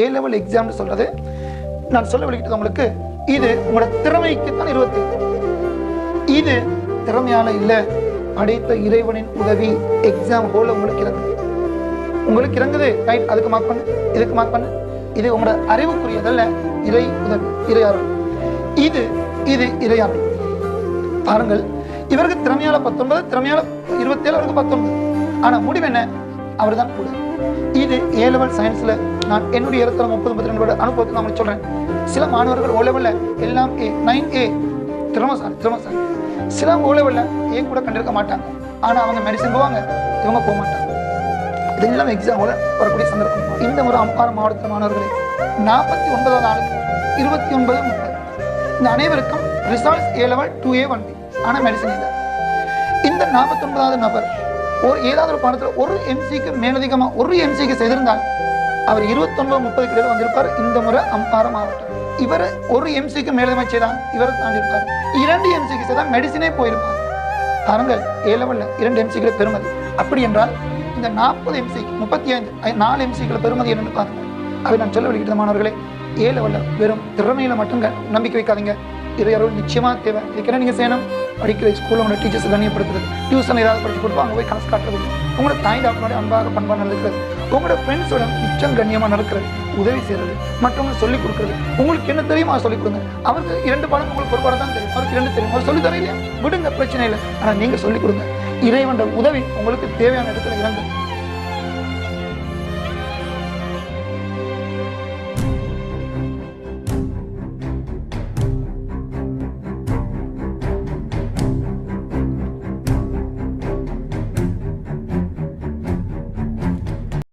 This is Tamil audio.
ஏ லெவல் எக்ஸாம்னு சொல்றது நான் சொல்ல விளக்கிட்டது உங்களுக்கு. இது உங்களோட திறமைக்கு தான் 25. இது திறமையால இல்ல, படைத்த இறைவனின் உதவி. எக்ஸாம் ஹோல உங்களுக்கு இறங்குது ரைட், அதுக்கு மார்க் பண்ணு, இதுக்கு மார்க் பண்ணு. இது உங்களோட அறிவுக்குரியதல்ல, இறை உதவி, இறையாளர். இது இது இறையாளர். பாருங்கள், இவருக்கு திறமையால 19, திறமையால 27, அவருக்கு 19. ஆனா முடிவு என்ன? அவர் தான் கூட. இது ஏ லெவல் சயின்ஸ்ல நான் என்னுடைய இடத்துல 30-32 அனுபவத்தை நான் சொல்றேன். சில மாணவர்கள் ஓ லெவல்ல எல்லாம் A, 9A, திறமசாலி. சில ஓ லெவல்ல ஏ கூட கண்டிருக்க மாட்டாங்க. ஆனா அவங்க மெடிசன் போவாங்க, இவங்க போக மாட்டாங்க. இதெல்லாம் எக்ஸாம் வரக்கூடிய சந்தர்ப்பம். இந்த ஒரு அம்பாறை மாவட்ட மாணவர்களே, 49வது ஆளுக்கு 29, 30 இந்த அனைவருக்கும் ரிசல்ட்ஸ் ஏ லெவல் 2A 1B. ஆனா மெடிசன் இல்லை. இந்த 49வது நபர் ஏதாவது ஒரு பாடத்தில் ஒரு எம்சிக்கு மேலதிகமா ஒரு எம்சிக்கு செய்திருந்தால் அவர் 29-30 கிலோ வந்திருப்பார். இந்த முறை அம்பாறை மாவட்டம். இவர் ஒரு எம்சிக்கு மேலதிகமா செய்தால் இவரை தாண்டி இருப்பார். 2 எம்சிக்கு செய்தால் மெடிசினே போயிருப்பார். பாருங்கள், ஏ லெவல்ல 2 எம்சிக்களை பெருமதி. அப்படி என்றால் இந்த 40 எம்சிக்கு 35 4 எம்சிக்களை பெருமதி என்னன்னு பாருங்கள். அவை நான் சொல்ல விடுகிற மாணவர்களே, ஏ லெவல்ல வெறும் திறமையில மட்டும் நம்பிக்கை வைக்காதீங்க. இறையருள் நிச்சயமா தேவை. இதுக்கு நீங்க செய்யணும், படிக்கிற ஸ்கூல்ல உங்களோட டீச்சர்ஸ் கண்ணியப்படுத்துறது, டியூஷன் ஏதாவது படிச்சு கொடுப்போம், அங்கே போய் கணக்கு காட்டுறது, உங்களோட தாய் தாப்பனோட அன்பாக பண்பாக நடக்கிறது, உங்களோட ஃப்ரெண்ட்ஸோட மிச்சம் கண்ணியமா நடக்கிறது, உதவி செய்யறது, மற்றவங்க சொல்லிக் கொடுக்குறது. உங்களுக்கு என்ன தெரியுமா சொல்லிக் கொடுங்க. அவருக்கு 2 பாடம் உங்களுக்கு ஒரு பாடம் தான் தெரியும், அவருக்கு 2 தெரியும், அவர் சொல்லி தர இல்லையா, விடுங்க, பிரச்சனை இல்லை. ஆனா நீங்க சொல்லிக் கொடுங்க. இறைவன் உதவி உங்களுக்கு தேவையான இடத்துல இறங்கு.